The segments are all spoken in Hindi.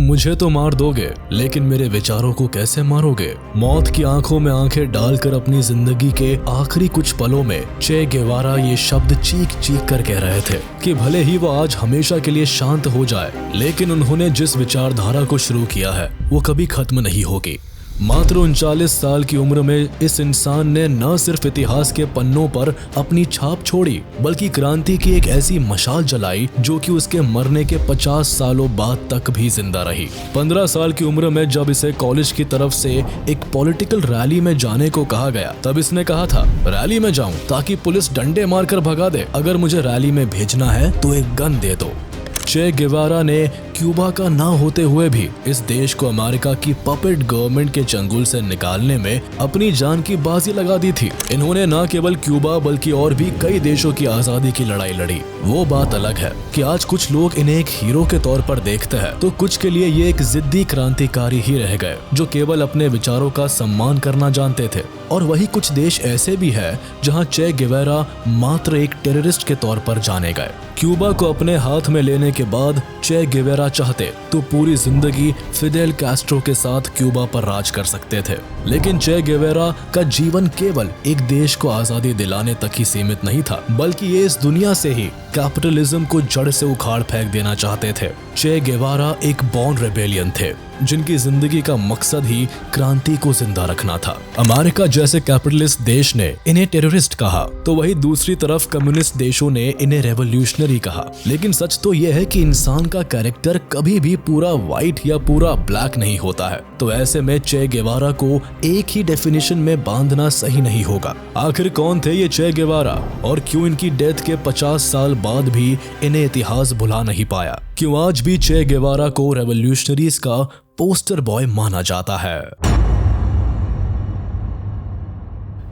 मुझे तो मार दोगे, लेकिन मेरे विचारों को कैसे मारोगे। मौत की आंखों में आंखें डालकर अपनी जिंदगी के आखिरी कुछ पलों में चे गेवारा ये शब्द चीख चीख कर कह रहे थे कि भले ही वो आज हमेशा के लिए शांत हो जाए, लेकिन उन्होंने जिस विचारधारा को शुरू किया है वो कभी खत्म नहीं होगी। मात्र 39 साल की उम्र में इस इंसान ने न सिर्फ इतिहास के पन्नों पर अपनी छाप छोड़ी, बल्कि क्रांति की एक ऐसी मशाल जलाई जो कि उसके मरने के 50 सालों बाद तक भी जिंदा रही। 15 साल की उम्र में जब इसे कॉलेज की तरफ से एक पॉलिटिकल रैली में जाने को कहा गया, तब इसने कहा था, रैली में जाऊं ताकि पुलिस डंडे मारकर भगा दे, अगर मुझे रैली में भेजना है तो एक गन दे दो। चे गेवारा ने क्यूबा का ना होते हुए भी इस देश को अमेरिका की पपेट गवर्नमेंट के चंगुल से निकालने में अपनी जान की बाजी लगा दी थी। इन्होंने न केवल क्यूबा बल्कि और भी कई देशों की आजादी की लड़ाई लड़ी। वो बात अलग है कि आज कुछ लोग इन्हें एक हीरो के तौर पर देखते हैं, तो कुछ के लिए ये एक जिद्दी क्रांतिकारी ही रह गए जो केवल अपने विचारों का सम्मान करना जानते थे। और वही कुछ देश ऐसे भी है जहाँ चे गेवारा मात्र एक टेररिस्ट के तौर पर जाने गए। क्यूबा को अपने हाथ में लेने के बाद चे गेवारा चाहते तो पूरी जिंदगी फिडेल कैस्ट्रो के साथ क्यूबा पर राज कर सकते थे, लेकिन चे गेवारा का जीवन केवल एक देश को आजादी दिलाने तक ही सीमित नहीं था, बल्कि ये इस दुनिया से ही कैपिटलिज्म को जड़ से उखाड़ फेंक देना चाहते थे। चे गेवारा एक बॉर्न रेबेलियन थे जिनकी जिंदगी का मकसद ही क्रांति को जिंदा रखना था। अमेरिका जैसे कैपिटलिस्ट देश ने इन्हें टेररिस्ट कहा, तो वही दूसरी तरफ कम्युनिस्ट देशों ने इन्हें रेवोल्यूशनरी कहा। लेकिन सच तो यह है कि इंसान का कैरेक्टर कभी भी पूरा व्हाइट या पूरा ब्लैक नहीं होता है, तो ऐसे में चे गेवारा को एक ही डेफिनेशन में बांधना सही नहीं होगा। आखिर कौन थे ये चे गेवारा और क्यों इनकी डेथ के 50 साल बाद भी इन्हें इतिहास भुला नहीं पाया? क्यों आज भी चे गेवारा को रेवोल्यूशनरीज का पोस्टर बॉय माना जाता है?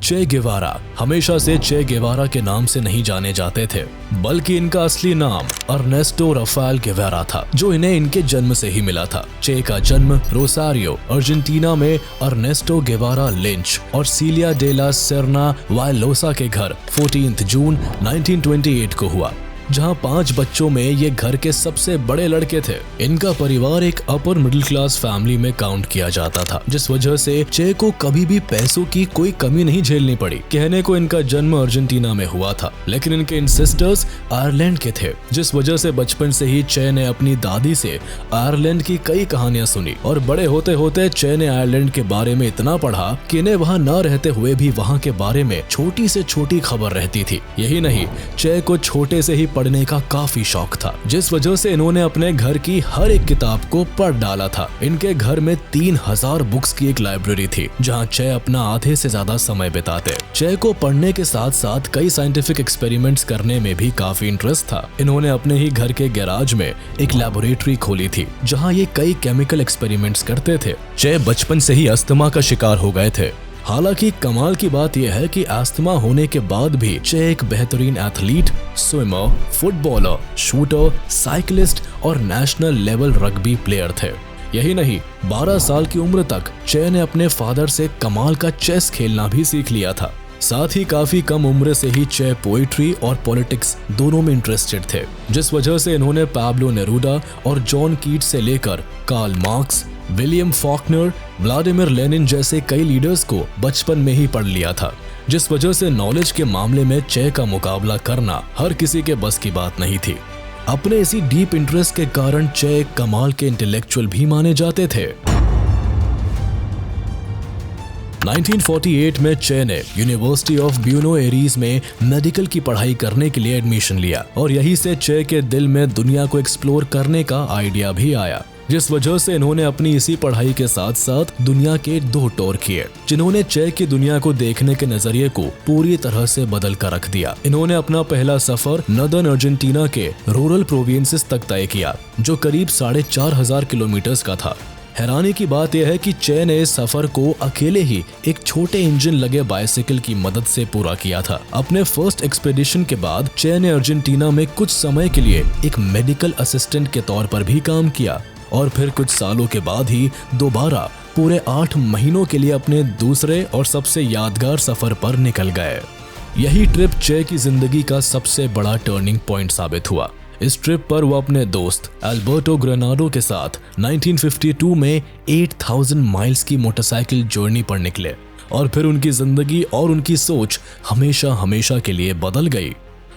चे गेवारा हमेशा से चे गेवारा के नाम से नहीं जाने जाते थे, बल्कि इनका असली नाम अर्नेस्टो राफेल गेवारा था, जो इन्हें इनके जन्म से ही मिला था। चे का जन्म रोसारियो, अर्जेंटीना में अर्नेस्टो गेवारा लिंच और सीलिया डे ला सेर्ना वायलोसा के घर 14 जून 1928 को हुआ, जहां 5 बच्चों में ये घर के सबसे बड़े लड़के थे। इनका परिवार एक अपर मिडिल क्लास फैमिली में काउंट किया जाता था, जिस वजह से चे को कभी भी पैसों की कोई कमी नहीं झेलनी पड़ी। कहने को इनका जन्म अर्जेंटीना में हुआ था, लेकिन इनके एंसेस्टर्स आयरलैंड के थे, जिस वजह से बचपन से ही चे ने अपनी दादी से आयरलैंड की कई कहानियां सुनी और बड़े होते होते चे ने आयरलैंड के बारे में इतना पढ़ा कि इन्हें वहां न रहते हुए भी वहां के बारे में छोटी से छोटी खबर रहती थी। यही नहीं, चे को छोटे से ही पढ़ने का काफी शौक था, जिस वजह से इन्होंने अपने घर की हर एक किताब को पढ़ डाला था। इनके घर में 3000 बुक्स की एक लाइब्रेरी थी, जहां चे अपना आधे से ज्यादा समय बिताते। चे को पढ़ने के साथ साथ कई साइंटिफिक एक्सपेरिमेंट्स करने में भी काफी इंटरेस्ट था। इन्होंने अपने ही घर के गैराज में एक लैबोरेटरी खोली थी, जहां ये कई केमिकल एक्सपेरिमेंट्स करते थे। चे बचपन से ही अस्थमा का शिकार हो गए थे। हालांकि कमाल की बात यह है कि अस्थमा होने के बाद भी चे एक बेहतरीन athlete, swimmer, footballer, shooter, cyclist और नेशनल लेवल रग्बी प्लेयर थे। यही नहीं, 12 साल की उम्र तक चे ने अपने फादर से कमाल का चेस खेलना भी सीख लिया था। साथ ही काफी कम उम्र से ही चे पोइट्री और पॉलिटिक्स दोनों में इंटरेस्टेड थे, जिस वजह से इन्होंने पाब्लो नेरूदा और जॉन कीट से लेकर Karl Marx, William Faulkner, Vladimir Lenin जैसे कई लीडर्स को बचपन में ही पढ़ लिया था, जिस वजह से नॉलेज के मामले में चे का मुकाबला करना हर किसी के बस की बात नहीं थी। अपने इसी डीप इंटरेस्ट के कारण चे कमाल के इंटेलेक्चुअल भी माने जाते थे। 1948 में चे ने यूनिवर्सिटी ऑफ ब्यूनो एरीज में मेडिकल की पढ़ाई करने के लिए एडमिशन लिया और यहीं से चे के दिल में दुनिया को एक्सप्लोर करने का आइडिया भी आया, जिस वजह से इन्होंने अपनी इसी पढ़ाई के साथ साथ दुनिया के 2 टूर किए, जिन्होंने चे की दुनिया को देखने के नजरिए को पूरी तरह से बदल कर रख दिया। इन्होंने अपना पहला सफर नदर्न अर्जेंटीना के रूरल प्रोविंसेस तक तय किया, जो करीब 4500 किलोमीटर का था। हैरानी की बात यह है कि चे ने इस सफर को अकेले ही एक छोटे इंजन लगे बाइसिकल की मदद से पूरा किया था। अपने फर्स्ट एक्सपेडिशन के बाद चे ने अर्जेंटीना में कुछ समय के लिए एक मेडिकल असिस्टेंट के तौर पर भी काम किया और फिर कुछ सालों के बाद ही दोबारा पूरे 8 महीनों के लिए अपने दूसरे और सबसे यादगार सफर पर निकल गए। यही ट्रिप चे की जिंदगी का सबसे बड़ा टर्निंग पॉइंट साबित हुआ। इस ट्रिप पर वो अपने दोस्त अल्बर्टो ग्रेनाडो के साथ 1952 में 8000 माइल्स की मोटरसाइकिल जर्नी पर निकले और फिर उनकी जिंदगी और उनकी सोच हमेशा हमेशा के लिए बदल गई।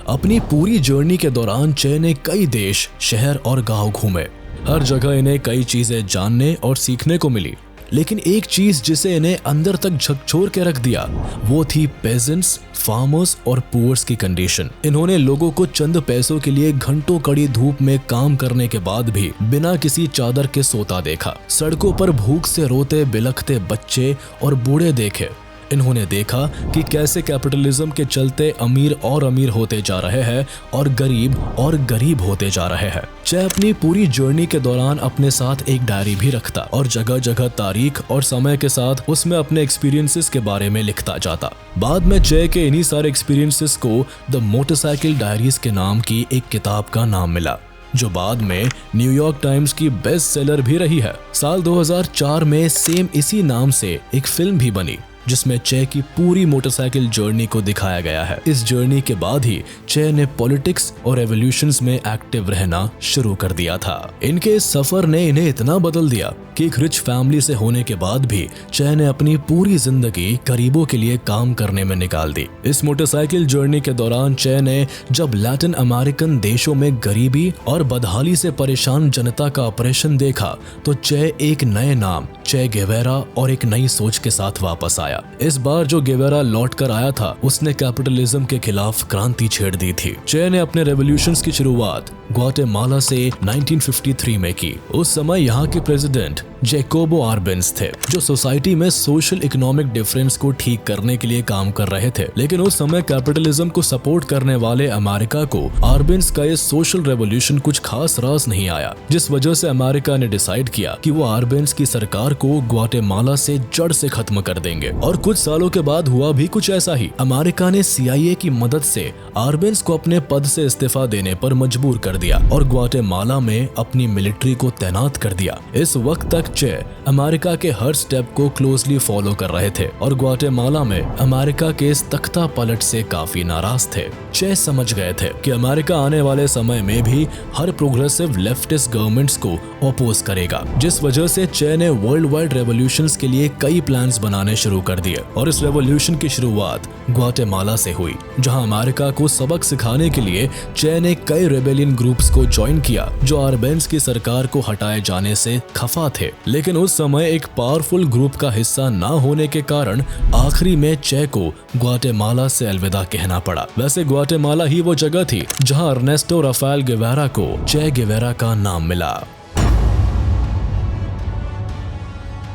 अपनी पूरी जर्नी के दौरान चे ने कई देश, शहर और गांव घूमे। हर जगह इन्हें कई चीजें जानने और सीखने को मिली, लेकिन एक चीज जिसे इन्हें अंदर तक झकझोर के रख दिया वो थी पेजेंट्स, फार्मर्स और पुअर्स की कंडीशन। इन्होंने लोगों को चंद पैसों के लिए घंटों कड़ी धूप में काम करने के बाद भी बिना किसी चादर के सोता देखा। सड़कों पर भूख से रोते बिलखते बच्चे और बूढ़े देखे। इन्होंने देखा कि कैसे कैपिटलिज्म के चलते अमीर और अमीर होते जा रहे हैं और गरीब होते जा रहे हैं। चे अपनी पूरी जर्नी के दौरान अपने साथ एक डायरी भी रखता और जगह जगह तारीख और समय के साथ उसमें अपने एक्सपीरियंसेस के बारे में लिखता जाता। बाद में चे के इन्हीं सारे एक्सपीरियंसेस को द मोटरसाइकिल डायरीज के नाम की एक किताब का नाम मिला, जो बाद में न्यूयॉर्क टाइम्स की बेस्ट सेलर भी रही है। साल 2004 में सेम इसी नाम से एक फिल्म भी बनी जिसमें चे की पूरी मोटरसाइकिल जर्नी को दिखाया गया है। इस जर्नी के बाद ही चे ने पॉलिटिक्स और रेवोल्यूशंस में एक्टिव रहना शुरू कर दिया था। इनके इस सफर ने इन्हें इतना बदल दिया कि एक रिच फैमिली से होने के बाद भी चे ने अपनी पूरी जिंदगी गरीबों के लिए काम करने में निकाल दी। इस मोटरसाइकिल जर्नी के दौरान चे ने जब लैटिन अमेरिकन देशों में गरीबी और बदहाली से परेशान जनता का ऑपरेशन देखा तो चे एक नए नाम चे गेवेरा और एक नई सोच के साथ वापस आया। इस बार जो गेवेरा लौट कर आया था उसने कैपिटलिज्म के खिलाफ क्रांति छेड़ दी थी। चे ने अपने रेवोल्यूशंस की शुरुआत ग्वाटेमाला से 1953 में की। उस समय यहाँ के प्रेसिडेंट जैकोबो आर्बेंस थे, जो सोसाइटी में सोशल इकोनॉमिक डिफरेंस को ठीक करने के लिए काम कर रहे थे। लेकिन उस समय कैपिटलिज्म को सपोर्ट करने वाले अमेरिका को आर्बेंस का ये सोशल रेवोल्यूशन कुछ खास रास नहीं आया, जिस वजह से अमेरिका ने डिसाइड किया कि वो आर्बेंस की सरकार को ग्वाटेमाला से जड़ से खत्म कर देंगे। और कुछ सालों के बाद हुआ भी कुछ ऐसा ही। अमेरिका ने CIA की मदद से आर्बेंस को अपने पद से इस्तीफा देने पर मजबूर कर दिया और ग्वाटेमाला में अपनी मिलिट्री को तैनात कर दिया। इस वक्त तक चे अमेरिका के हर स्टेप को क्लोजली फॉलो कर रहे थे और ग्वाटेमाला में अमेरिका के इस तख्ता पलट से काफी नाराज थे। चे समझ गए थे कि अमेरिका आने वाले समय में भी हर प्रोग्रेसिव लेफ्टिस्ट गवर्नमेंट्स को अपोज करेगा, जिस वजह से चे ने वर्ल्ड वाइड रेवोल्यूशंस के लिए कई प्लान्स बनाने शुरू कर दिए। और इस रेवोल्यूशन की शुरुआत ग्वाटेमाला से हुई, जहां अमेरिका को सबक सिखाने के लिए चे ने कई रेबेलियन ग्रुप्स को ज्वाइन किया जो आर्बेंस की सरकार को हटाए जाने से खफा थे। लेकिन उस समय एक पावरफुल ग्रुप का हिस्सा ना होने के कारण आखिरी में चे को ग्वाटेमाला से अलविदा कहना पड़ा। वैसे ग्वाटेमाला ही वो जगह थी जहां अर्नेस्टो राफेल गेवेरा को चे गेवेरा का नाम मिला।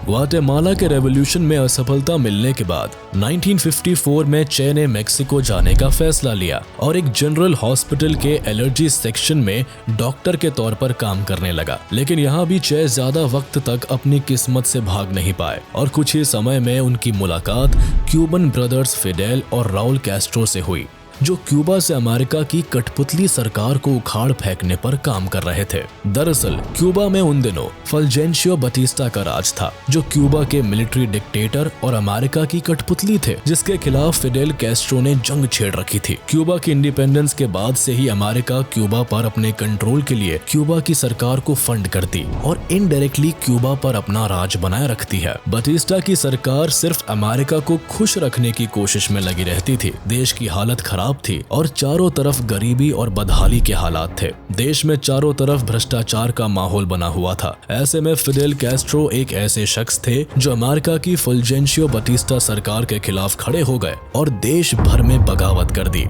ग्वाटेमाला के रेवोल्यूशन में असफलता मिलने के बाद 1954 में चे ने मेक्सिको जाने का फैसला लिया और एक जनरल हॉस्पिटल के एलर्जी सेक्शन में डॉक्टर के तौर पर काम करने लगा। लेकिन यहाँ भी चे ज्यादा वक्त तक अपनी किस्मत से भाग नहीं पाए और कुछ ही समय में उनकी मुलाकात क्यूबन ब्रदर्स फिडेल और राउल कैस्ट्रो से हुई, जो क्यूबा से अमेरिका की कठपुतली सरकार को उखाड़ फेंकने पर काम कर रहे थे। दरअसल क्यूबा में उन दिनों फुल्जेंशियो बटिस्टा का राज था, जो क्यूबा के मिलिट्री डिक्टेटर और अमेरिका की कठपुतली थे, जिसके खिलाफ फिडेल कैस्ट्रो ने जंग छेड़ रखी थी। क्यूबा की इंडिपेंडेंस के बाद से ही अमेरिका क्यूबा पर अपने कंट्रोल के लिए क्यूबा की सरकार को फंड करती और इनडायरेक्टली क्यूबा पर अपना राज बनाए रखती है। बटिस्टा की सरकार सिर्फ अमेरिका को खुश रखने की कोशिश में लगी रहती थी। देश की हालत खराब थी और चारों तरफ गरीबी और बदहाली के हालात थे। देश में चारों तरफ भ्रष्टाचार का माहौल बना हुआ था। ऐसे में फिडेल कैस्ट्रो एक ऐसे शख्स थे जो अमेरिका की फुल्जेंशियो बटिस्टा सरकार के खिलाफ खड़े हो गए और देश भर में बगावत कर दी।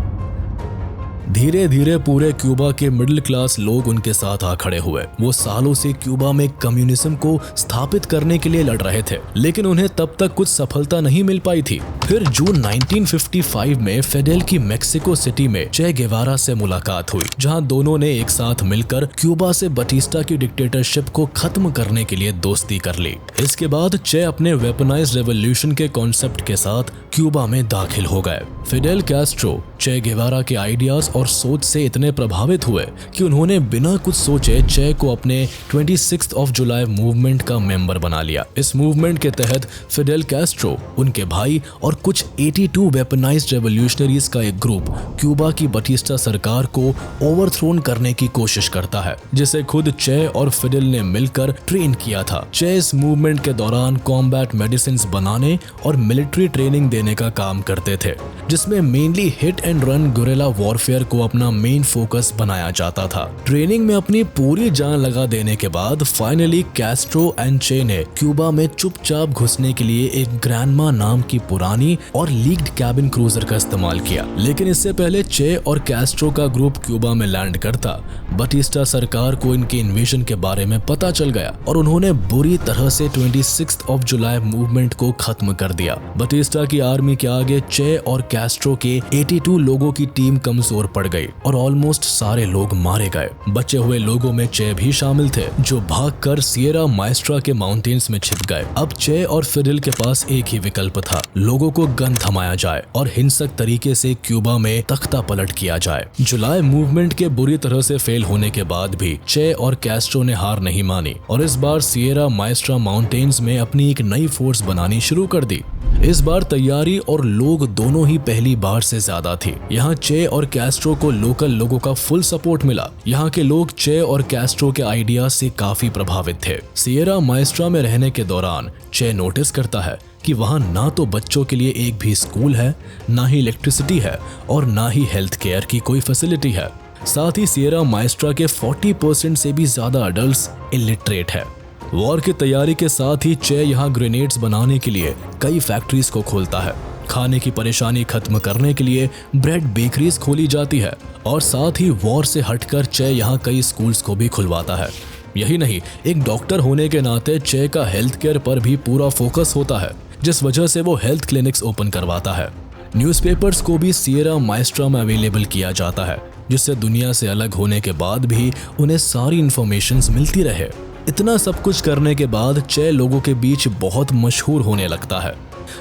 धीरे धीरे पूरे क्यूबा के मिडिल क्लास लोग उनके साथ आ खड़े हुए। वो सालों से क्यूबा में कम्युनिज्म को स्थापित करने के लिए लड़ रहे थे, लेकिन उन्हें तब तक कुछ सफलता नहीं मिल पाई थी। फिर जून 1955 में फिडेल की मेक्सिको सिटी में चे गेवारा से मुलाकात हुई, जहां दोनों ने एक साथ मिलकर क्यूबा से बटिस्टा की डिक्टेटरशिप को खत्म करने के लिए दोस्ती कर ली। इसके बाद चे अपने वेपनाइज्ड रेवोल्यूशन के कॉन्सेप्ट के साथ क्यूबा में दाखिल हो गए। फिडेल कैस्ट्रो चे गेवारा के आइडियाज और सोच से इतने प्रभावित हुए कि उन्होंने बिना कुछ सोचे चे को अपने 26 ऑफ जुलाई मूवमेंट का मेंबर बना लिया। इस मूवमेंट के तहत फिडेल कैस्ट्रो, उनके भाई और कुछ 82 वेपनाइज्ड रेवोल्यूशनरीज का एक ग्रुप क्यूबा की बटिस्टा सरकार को ओवरथ्रोन करने की कोशिश करता है, जिसे खुद चे और फिडेल ने मिलकर ट्रेन किया था। चे इस मूवमेंट के दौरान कॉम्बैट मेडिसिन बनाने और मिलिट्री ट्रेनिंग देने का काम करते थे, जिसमें mainly hit and run guerrilla warfare को अपना मेन फोकस बनाया जाता था। ट्रेनिंग में अपनी पूरी जान लगा देने के बाद फाइनली कैस्ट्रो एंड चे ने क्यूबा में चुपचाप घुसने के लिए एक ग्रैंडमा नाम की पुरानी और लीक्ड कैबिन क्रूजर का इस्तेमाल किया। लेकिन इससे पहले चे और कैस्ट्रो का ग्रुप क्यूबा में लैंड करता, बटिस्टा सरकार को इनके इन्वेजन के बारे में पता चल गया और उन्होंने बुरी तरह से 26 ऑफ जुलाई मूवमेंट को खत्म कर दिया। बटिस्टा की आर्मी के आगे चे और कैस्ट्रो के 82 लोगों की टीम कमजोर पड़ गई और ऑलमोस्ट सारे लोग मारे गए। बचे हुए लोगों में चे भी शामिल थे, जो भागकर सिएरा माएस्ट्रा के माउंटेन्स में छिप गए। अब चे और फिडेल के पास एक ही विकल्प था, लोगों को गन थमाया जाए और हिंसक तरीके से क्यूबा में तख्ता पलट किया जाए। जुलाई मूवमेंट के बुरी तरह से फेल होने के बाद भी चे और कैस्ट्रो ने हार नहीं मानी और इस बार सिएरा माएस्ट्रा माउंटेन्स में अपनी एक नई फोर्स बनानी शुरू कर दी। इस बार तैयारी और लोग दोनों ही पहली बार से ज्यादा थी। यहाँ चे और कैस्ट्रो को लोकल लोगों का फुल सपोर्ट मिला। यहाँ के लोग चे और कैस्ट्रो के आइडिया से काफी प्रभावित थे। सिएरा माएस्ट्रा में रहने के दौरान चे नोटिस करता है कि वहाँ ना तो बच्चों के लिए एक भी स्कूल है, ना ही इलेक्ट्रिसिटी है और ना ही हेल्थ केयर की कोई फैसिलिटी है। साथ ही सिएरा माएस्ट्रा के 40% से भी ज्यादा अडल्ट्स इलिटरेट है। वॉर की तैयारी के साथ ही चे यहाँ ग्रेनेड्स बनाने के लिए कई फैक्ट्रीज को खोलता है। खाने की परेशानी खत्म करने के लिए ब्रेड बेकरीज खोली जाती है और साथ ही वॉर से हटकर चे यहाँ कई स्कूल्स को भी खुलवाता है। यही नहीं, एक डॉक्टर होने के नाते चे का हेल्थ केयर पर भी पूरा फोकस होता है, जिस वजह से वो हेल्थ क्लिनिक्स ओपन करवाता है। न्यूज़पेपर्स को भी सिएरा माएस्ट्रा में अवेलेबल किया जाता है, जिससे दुनिया से अलग होने के बाद भी उन्हें सारी इंफॉर्मेशंस मिलती रहे। इतना सब कुछ करने के बाद चे लोगों के बीच बहुत मशहूर होने लगता है।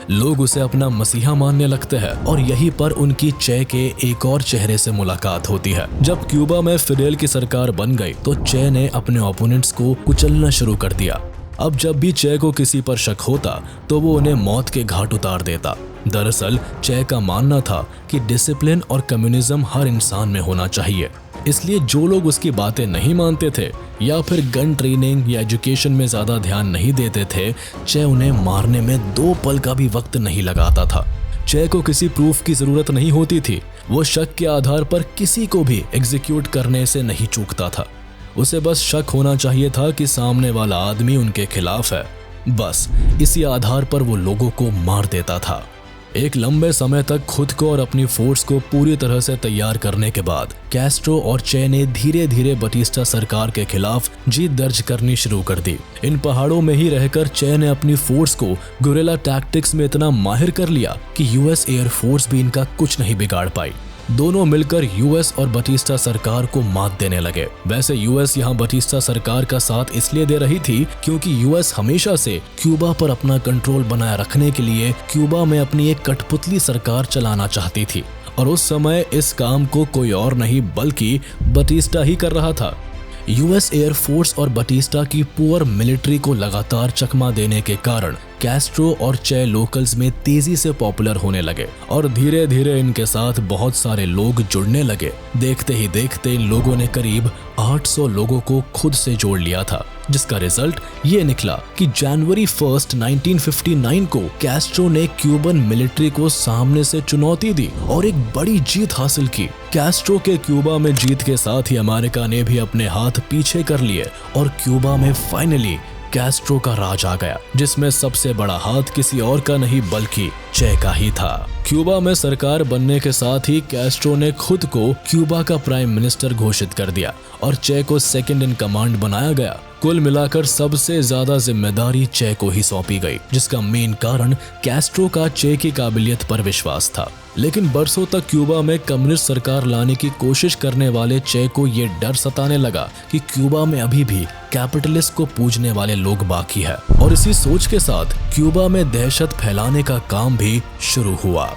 लोग उसे अपना मसीहा मानने लगते हैं और यहीं पर उनकी चे के एक और चेहरे से मुलाकात होती है। जब क्यूबा में फिडेल की सरकार बन गई तो चे ने अपने ओपोनेंट्स को कुचलना शुरू कर दिया। अब जब भी चे को किसी पर शक होता तो वो उन्हें मौत के घाट उतार देता। दरअसल चे का मानना था कि डिसिप्लिन और कम्युनिज्म हर इंसान में होना चाहिए, इसलिए जो लोग उसकी बातें नहीं मानते थे या फिर गन ट्रेनिंग या एजुकेशन में ज्यादा ध्यान नहीं देते थे, चे उन्हें मारने में 2 पल का भी वक्त नहीं लगाता था। चे को किसी प्रूफ की जरूरत नहीं होती थी, वो शक के आधार पर किसी को भी एग्जीक्यूट करने से नहीं चूकता था। उसे बस शक होना चाहिए था कि सामने वाला आदमी उनके खिलाफ है, बस इसी आधार पर वो लोगों को मार देता था। एक लंबे समय तक खुद को और अपनी फोर्स को पूरी तरह से तैयार करने के बाद कैस्ट्रो और चे ने धीरे धीरे बटिस्टा सरकार के खिलाफ जीत दर्ज करनी शुरू कर दी। इन पहाड़ों में ही रहकर चे ने अपनी फोर्स को गुरिल्ला टैक्टिक्स में इतना माहिर कर लिया कि यूएस एयर फोर्स भी इनका कुछ नहीं बिगाड़ पाई। दोनों मिलकर यूएस और बटिस्टा सरकार को मात देने लगे। वैसे यूएस यहाँ बटिस्टा सरकार का साथ इसलिए दे रही थी क्योंकि यूएस हमेशा से क्यूबा पर अपना कंट्रोल बनाए रखने के लिए क्यूबा में अपनी एक कठपुतली सरकार चलाना चाहती थी और उस समय इस काम को कोई और नहीं बल्कि बटिस्टा ही कर रहा था। यूएस एयर फोर्स और बटिस्टा की पुअर मिलिट्री को लगातार चकमा देने के कारण कैस्ट्रो और चे लोकल्स में तेजी से पॉपुलर होने लगे और धीरे धीरे इनके साथ बहुत सारे लोग जुड़ने लगे। देखते ही देखते इन लोगों ने करीब 800 लोगों को खुद से जोड़ लिया था, जिसका रिजल्ट ये निकला कि जनवरी 1, 1959 को कैस्ट्रो ने क्यूबन मिलिट्री को सामने से चुनौती दी और एक बड़ी जीत हासिल की। कैस्ट्रो के क्यूबा में जीत के साथ ही अमेरिका ने भी अपने हाथ पीछे कर लिए और क्यूबा में फाइनली कैस्ट्रो का राज आ गया, जिसमें सबसे बड़ा हाथ किसी और का नहीं बल्कि चे का ही था। क्यूबा में सरकार बनने के साथ ही कैस्ट्रो ने खुद को क्यूबा का प्राइम मिनिस्टर घोषित कर दिया और चे को सेकंड इन कमांड बनाया गया। कुल मिलाकर सबसे ज्यादा जिम्मेदारी चे को ही सौंपी गई, जिसका मेन कारण कैस्ट्रो का चे की काबिलियत पर विश्वास था। लेकिन बरसों तक क्यूबा में कम्युनिस्ट सरकार लाने की कोशिश करने वाले चे को ये डर सताने लगा कि क्यूबा में अभी भी कैपिटलिस्ट को पूजने वाले लोग बाकी है और इसी सोच के साथ क्यूबा में दहशत फैलाने का काम भी शुरू हुआ।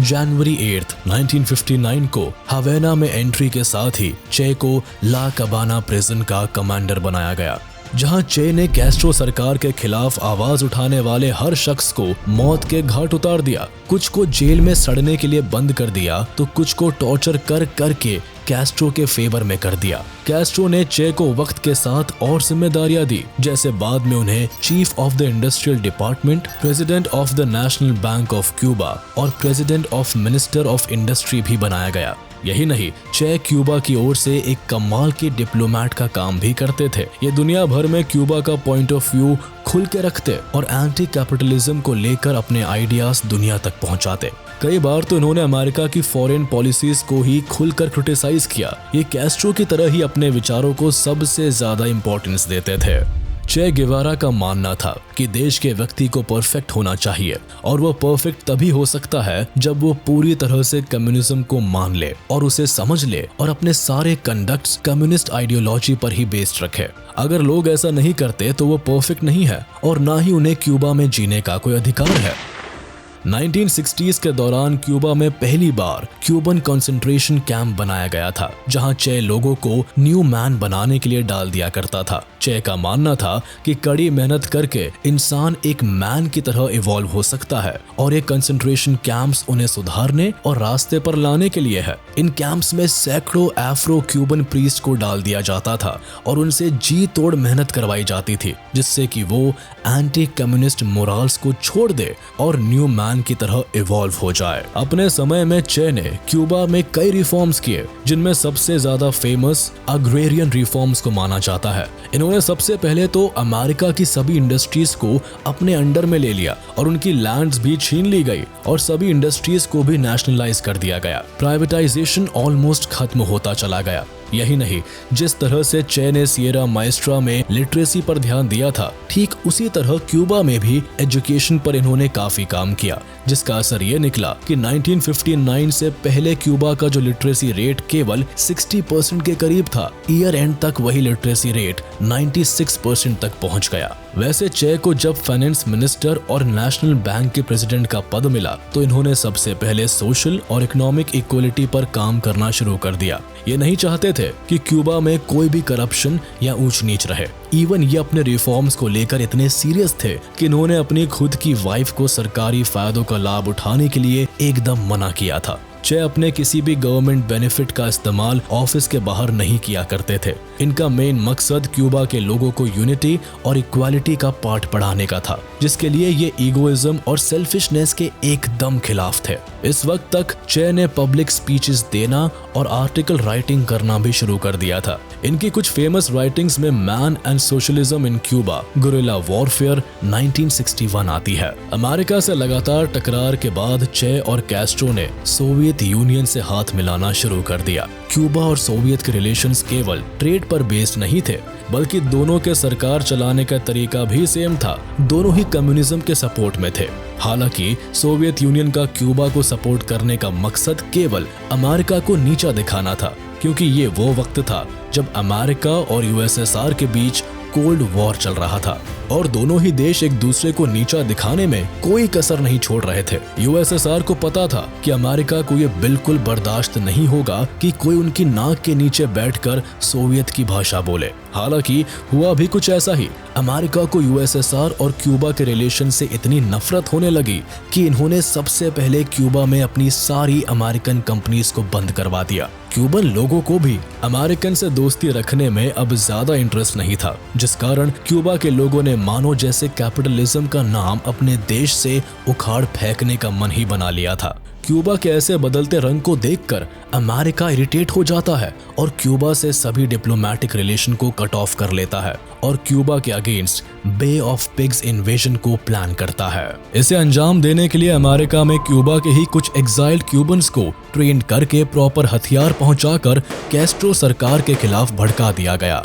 जनवरी 8, 1959 को हवेना में एंट्री के साथ ही चे को ला कबाना प्रिजन का कमांडर बनाया गया, जहां चे ने कैस्ट्रो सरकार के खिलाफ आवाज उठाने वाले हर शख्स को मौत के घाट उतार दिया। कुछ को जेल में सड़ने के लिए बंद कर दिया तो कुछ को टॉर्चर कर करके कैस्ट्रो के फेवर में कर दिया। कैस्ट्रो ने चे को वक्त के साथ और जिम्मेदारियां दी, जैसे बाद में उन्हें chief of the industrial department, president of the national bank of Cuba और president of minister of industry भी बनाया गया। यही नहीं, चे क्यूबा की ओर से एक कमाल के डिप्लोमेट का काम भी करते थे। ये दुनिया भर में क्यूबा का पॉइंट ऑफ व्यू खुल के रखते और एंटी कैपिटलिज्म को लेकर अपने आइडियाज दुनिया तक पहुंचाते। कई बार तो इन्होंने अमेरिका की फॉरेन पॉलिसीज को ही खुलकर क्रिटिसाइज किया। ये कैस्ट्रो की तरह ही अपने विचारों को सबसे ज्यादा इंपॉर्टेंस देते थे। चे गेवारा का मानना था कि देश के व्यक्ति को परफेक्ट होना चाहिए और वो परफेक्ट तभी हो सकता है जब वो पूरी तरह से कम्युनिज्म को मान ले और उसे समझ ले और अपने सारे कंडक्ट्स कम्युनिस्ट आइडियोलॉजी पर ही बेस्ड रखे। अगर लोग ऐसा नहीं करते तो वो परफेक्ट नहीं है और ना ही उन्हें क्यूबा में जीने का कोई अधिकार है। 1960s के दौरान क्यूबा में पहली बार क्यूबन कंसंट्रेशन कैंप बनाया गया था, जहां चे लोगों को न्यू मैन बनाने के लिए डाल दिया करता था। चे का मानना था कि कड़ी मेहनत करके इंसान एक मैन की तरह इवॉल्व हो सकता है और ये कंसंट्रेशन कैंप्स उन्हें सुधारने और रास्ते पर लाने के लिए है। इन कैंप्स में सैकड़ों एफ्रो क्यूबन प्रीस्ट को डाल दिया जाता था और उनसे जी तोड़ मेहनत करवाई जाती थी, जिससे कि वो एंटी कम्युनिस्ट मोरल्स को छोड़ दे और न्यू मैन की तरह इवॉल्व हो जाए। अपने समय में चे ने क्यूबा में कई रिफॉर्म्स किए, जिनमें सबसे ज्यादा फेमस अग्रेरियन रिफॉर्म्स को माना जाता है। इन्होंने सबसे पहले तो अमेरिका की सभी इंडस्ट्रीज को अपने अंडर में ले लिया और उनकी लैंड्स भी छीन ली गई और सभी इंडस्ट्रीज को भी नेशनलाइज कर दिया गया। प्राइवेटाइजेशन ऑलमोस्ट खत्म होता चला गया। यही नहीं, जिस तरह से चे ने सिएरा माएस्ट्रा में लिटरेसी पर ध्यान दिया था, ठीक उसी तरह क्यूबा में भी एजुकेशन पर इन्होंने काफी काम किया, जिसका असर ये निकला कि 1959 से पहले क्यूबा का जो लिटरेसी रेट केवल 60% के करीब था, ईयर एंड तक वही लिटरेसी रेट 96% तक पहुंच गया। वैसे चे को जब फाइनेंस मिनिस्टर और नेशनल बैंक के प्रेसिडेंट का पद मिला तो इन्होंने सबसे पहले सोशल और इकोनॉमिक इक्वलिटी पर काम करना शुरू कर दिया। ये नहीं चाहते थे कि क्यूबा में कोई भी करप्शन या ऊंच नीच रहे। इवन ये अपने रिफॉर्म्स को लेकर इतने सीरियस थे कि इन्होंने अपनी खुद की वाइफ को सरकारी फायदों का लाभ उठाने के लिए एकदम मना किया था। चे अपने किसी भी गवर्नमेंट बेनिफिट का इस्तेमाल ऑफिस के बाहर नहीं किया करते थे। इनका मेन मकसद क्यूबा के लोगों को यूनिटी और इक्वालिटी का पाठ पढ़ाने का था, जिसके लिए ये ईगोइज्म और सेल्फिशनेस के एकदम खिलाफ थे। इस वक्त तक चे ने पब्लिक स्पीचेस देना और आर्टिकल राइटिंग करना भी शुरू कर दिया था। इनकी कुछ फेमस राइटिंग्स में man and socialism in Cuba, guerrilla warfare 1961 आती है। अमेरिका से लगातार टकरार के बाद चे और कैस्ट्रो ने सोवियत यूनियन से हाथ मिलाना शुरू कर दिया। क्यूबा और सोवियत के रिलेशंस केवल ट्रेड पर बेस्ड नहीं थे, बल्कि दोनों के सरकार चलाने का तरीका भी सेम था। दोनों ही कम्युनिज्म के सपोर्ट में थे। हालांकि सोवियत यूनियन का क्यूबा को सपोर्ट करने का मकसद केवल अमेरिका को नीचा दिखाना था, क्योंकि ये वो वक्त था जब अमेरिका और यूएसएसआर के बीच कोल्ड वॉर चल रहा था और दोनों ही देश एक दूसरे को नीचा दिखाने में कोई कसर नहीं छोड़ रहे थे। यूएसएसआर को पता था कि अमेरिका को ये बिल्कुल बर्दाश्त नहीं होगा कि कोई उनकी नाक के नीचे बैठकर सोवियत की भाषा बोले। हालांकि हुआ भी कुछ ऐसा ही। अमेरिका को यूएसएसआर और क्यूबा के रिलेशन से इतनी नफरत होने लगी कि इन्होंने सबसे पहले क्यूबा में अपनी सारी अमेरिकन कंपनीज को बंद करवा दिया। क्यूबन लोगों को भी अमेरिकन से दोस्ती रखने में अब ज्यादा इंटरेस्ट नहीं था, जिस कारण क्यूबा के लोगों ने मानो जैसे कैपिटलिज्म का नाम अपने देश से उखाड़ फेंकने का मन ही बना लिया था। क्यूबा के ऐसे बदलते रंग को देखकर अमेरिका इरिटेट हो जाता है और क्यूबा से सभी डिप्लोमेटिक रिलेशन को कट ऑफ कर लेता है और क्यूबा के against Bay of Pigs invasion को प्लान करता है। इसे अंजाम देने के लिए अमेरिका में क्यूबा के ही कुछ एग्जाइल्ड क्यूबन्स को ट्रेन करके प्रॉपर हथियार पहुंचाकर कैस्ट्रो सरकार के खिलाफ भड़का दिया गया।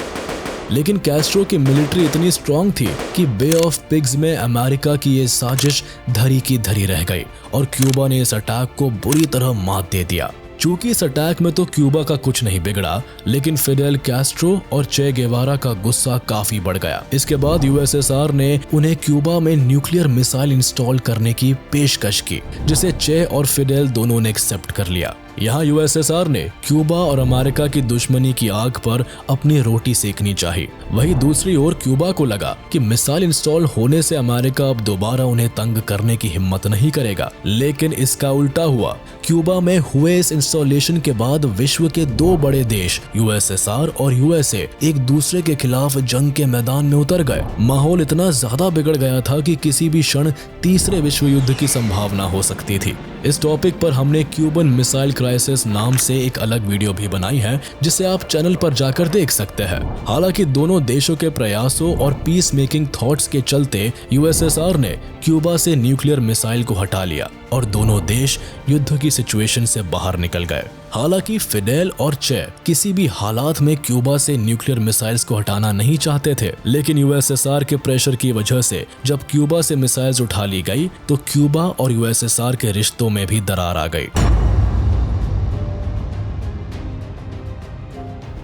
लेकिन कैस्ट्रो की मिलिट्री इतनी स्ट्रांग थी कि बे ऑफ पिग्स में अमेरिका की ये साजिश धरी की धरी रह गई और क्यूबा ने इस अटैक को बुरी तरह मात दे दिया। चूंकि इस अटैक में तो क्यूबा का कुछ नहीं बिगड़ा, लेकिन फिडेल कैस्ट्रो और चे गेवारा का गुस्सा काफी बढ़ गया। इसके बाद यूएसएसआर ने उन्हें क्यूबा में न्यूक्लियर मिसाइल इंस्टॉल करने की पेशकश की, जिसे चे और फिडेल दोनों ने एक्सेप्ट कर लिया। यहाँ यूएसएसआर ने क्यूबा और अमेरिका की दुश्मनी की आग पर अपनी रोटी सेकनी चाहिए। वहीं दूसरी ओर क्यूबा को लगा कि मिसाइल इंस्टॉल होने से अमेरिका अब दोबारा उन्हें तंग करने की हिम्मत नहीं करेगा, लेकिन इसका उल्टा हुआ। क्यूबा में हुए इस इंस्टॉलेशन के बाद विश्व के दो बड़े देश यूएसएसआर और यूएसए एक दूसरे के खिलाफ जंग के मैदान में उतर गए। माहौल इतना ज्यादा बिगड़ गया था कि किसी भी क्षण तीसरे विश्व युद्ध की संभावना हो सकती थी। इस टॉपिक पर हमने क्यूबन मिसाइल क्राइसिस नाम से एक अलग वीडियो भी बनाई है, जिसे आप चैनल पर जाकर देख सकते हैं। हालांकि दोनों देशों के प्रयासों और पीस मेकिंग थॉट्स के चलते यूएसएसआर ने क्यूबा से न्यूक्लियर मिसाइल को हटा लिया और दोनों देश युद्ध की सिचुएशन से बाहर निकल गए। हालांकि फिडेल और चे किसी भी हालात में क्यूबा से न्यूक्लियर मिसाइल्स को हटाना नहीं चाहते थे, लेकिन यूएसएसआर के प्रेशर की वजह से जब क्यूबा से मिसाइल्स उठा ली गई तो क्यूबा और यूएसएसआर के रिश्तों में भी दरार आ गई।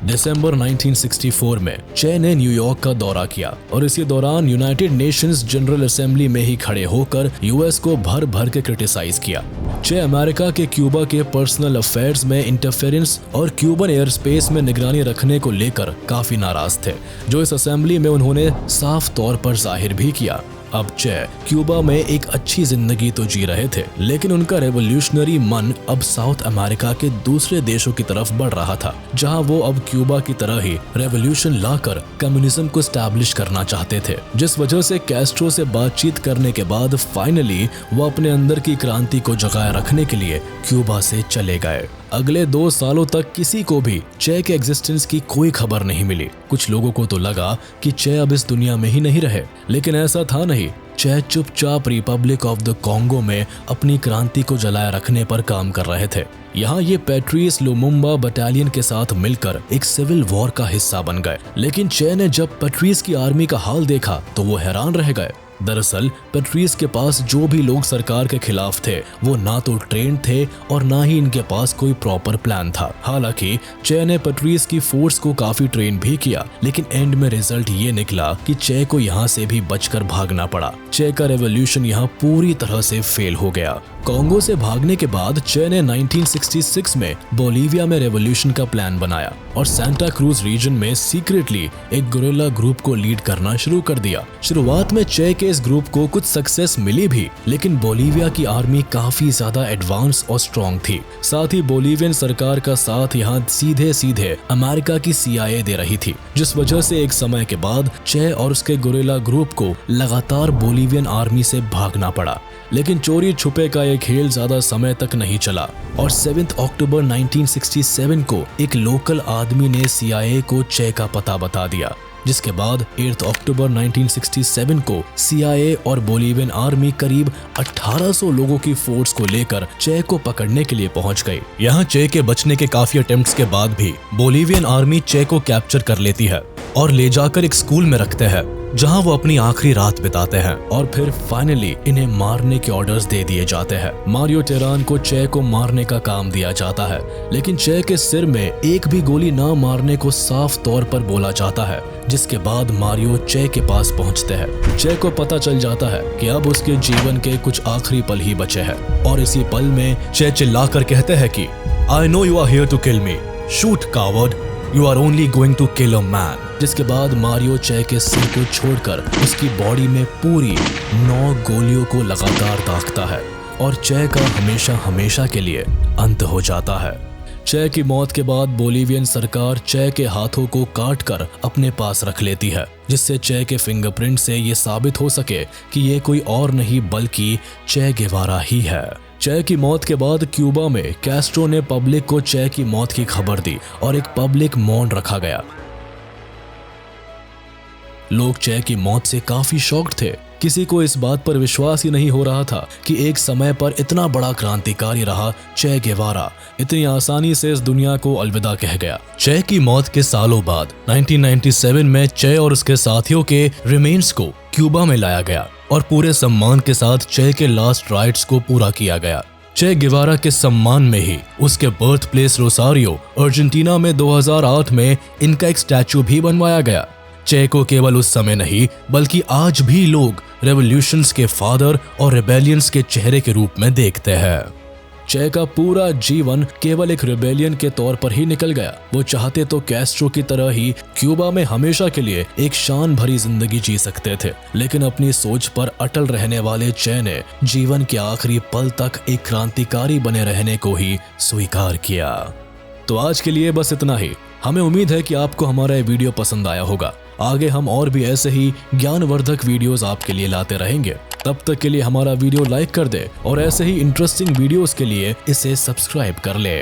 दिसंबर 1964 में चे ने न्यूयॉर्क का दौरा किया और इसी दौरान यूनाइटेड नेशंस जनरल असेंबली में ही खड़े होकर यूएस को भर भर के क्रिटिसाइज किया। चे अमेरिका के क्यूबा के पर्सनल अफेयर्स में इंटरफेरेंस और क्यूबन एयर स्पेस में निगरानी रखने को लेकर काफी नाराज थे, जो इस असेंबली में उन्होंने साफ तौर पर जाहिर भी किया। अब चे क्यूबा में एक अच्छी जिंदगी तो जी रहे थे, लेकिन उनका रेवोल्यूशनरी मन अब साउथ अमेरिका के दूसरे देशों की तरफ बढ़ रहा था, जहां वो अब क्यूबा की तरह ही रेवोल्यूशन लाकर कम्युनिज्म को स्टैब्लिश करना चाहते थे। जिस वजह से कैस्ट्रो से बातचीत करने के बाद फाइनली वो अपने अंदर की क्रांति को जगाए रखने के लिए क्यूबा से चले गए। अगले 2 सालों तक किसी को भी चे के एग्जिस्टेंस की कोई खबर नहीं मिली। कुछ लोगों को तो लगा कि चे अब इस दुनिया में ही नहीं रहे, लेकिन ऐसा था नहीं। चे चुपचाप रिपब्लिक ऑफ द कॉन्गो में अपनी क्रांति को जलाए रखने पर काम कर रहे थे। यहाँ ये पैट्रिस लुमुम्बा बटालियन के साथ मिलकर एक सिविल वॉर का हिस्सा बन गए। लेकिन चे ने जब पैट्रिस की आर्मी का हाल देखा तो वो हैरान रह गए। दरअसल पैट्रिस के पास जो भी लोग सरकार के खिलाफ थे वो ना तो ट्रेंड थे और ना ही इनके पास कोई प्रॉपर प्लान था। हालांकि चे ने पैट्रिस की फोर्स को काफी ट्रेन भी किया, लेकिन एंड में रिजल्ट ये निकला कि चे को यहाँ से भी बचकर भागना पड़ा। चे का रेवोल्यूशन यहाँ पूरी तरह से फेल हो गया। कॉन्गो से भागने के बाद चे ने 1966 में बोलीविया में रेवोल्यूशन का प्लान बनाया और सांता क्रूज रीजन में सीक्रेटली एक गुरिल्ला ग्रुप को लीड करना शुरू कर दिया। शुरुआत में चे के इस ग्रुप को कुछ सक्सेस मिली भी, लेकिन बोलीविया की आर्मी काफी ज्यादा एडवांस और स्ट्रॉन्ग थी। साथ ही बोलीवियन सरकार का साथ यहाँ सीधे सीधे अमेरिका की CIA दे रही थी, जिस वजह से एक समय के बाद चे और उसके गुरिल्ला ग्रुप को लगातार बोलीवियन आर्मी से भागना पड़ा। लेकिन चोरी छुपे का ये खेल ज्यादा समय तक नहीं चला और 7 अक्टूबर 1967 को एक लोकल आदमी ने CIA को चे का पता बता दिया, जिसके बाद 8 अक्टूबर 1967 को CIA और बोलीवियन आर्मी करीब 1800 लोगों की फोर्स को लेकर चे को पकड़ने के लिए पहुंच गई। यहाँ चे के बचने के काफी अटेम्प्ट्स के बाद भी बोलीवियन आर्मी चे को कैप्चर कर लेती है और ले जाकर एक स्कूल में रखते हैं, जहां वो अपनी आखिरी रात बिताते हैं और फिर फाइनली इन्हें मारने के ऑर्डर्स दे दिए जाते हैं। मारियो टेरान को चे को मारने का काम दिया जाता है, लेकिन चे के सिर में एक भी गोली ना मारने को साफ तौर पर बोला जाता है, जिसके बाद मारियो चे के पास पहुंचते हैं। चे को पता चल जाता है कि अब उसके जीवन के कुछ आखिरी पल ही बचे हैं और इसी पल में चे चिल्लाकर कहते हैं कि I know you are here to kill me, shoot coward, you are only going to kill a man. जिसके बाद मारियो चे के सिर को छोड़कर उसकी बॉडी में पूरी 9 गोलियों को लगातार दागता है और चे का हमेशा हमेशा के लिए अंत हो जाता है। चे की मौत के बाद बोलीवियन सरकार चे के हाथों को काटकर अपने पास रख लेती है, जिससे चे के फिंगरप्रिंट से ये साबित हो सके कि ये कोई और नहीं बल्कि चे गेवारा ही है। चे की मौत के बाद क्यूबा में कैस्ट्रो ने पब्लिक को चे की मौत की खबर दी और एक पब्लिक मौन रखा गया। लोग चे की मौत से काफी शॉक्ड थे। किसी को इस बात पर विश्वास ही नहीं हो रहा था कि एक समय पर इतना बड़ा क्रांतिकारी रहा चे गेवारा इतनी आसानी से इस दुनिया को अलविदा कह गया। चे की मौत के सालों बाद 1997 में चे और उसके साथियों के रिमेन्स को क्यूबा में लाया गया और पूरे सम्मान के साथ चे के लास्ट राइट्स को पूरा किया गया। चे गेवारा के सम्मान में ही उसके बर्थ प्लेस रोसारियो अर्जेंटीना में 2008 में इनका एक स्टैचू भी बनवाया गया। चे को केवल उस समय नहीं बल्कि आज भी लोग रेवोल्यूशंस के फादर और रेबेलियंस के चेहरे के रूप में देखते हैं। चे का पूरा जीवन केवल एक रेबेलियन के तौर पर ही निकल गया। वो चाहते तो कैस्ट्रो की तरह ही क्यूबा में हमेशा के लिए एक शान भरी जिंदगी जी सकते थे, लेकिन अपनी सोच पर अटल रहने वाले चे ने जीवन के आखिरी पल तक एक क्रांतिकारी बने रहने को ही स्वीकार किया। तो आज के लिए बस इतना ही। हमें उम्मीद है कि आपको हमारा ये वीडियो पसंद आया होगा। आगे हम और भी ऐसे ही ज्ञानवर्धक वीडियोस आपके लिए लाते रहेंगे। तब तक के लिए हमारा वीडियो लाइक कर दे और ऐसे ही इंटरेस्टिंग वीडियोस के लिए इसे सब्सक्राइब कर ले।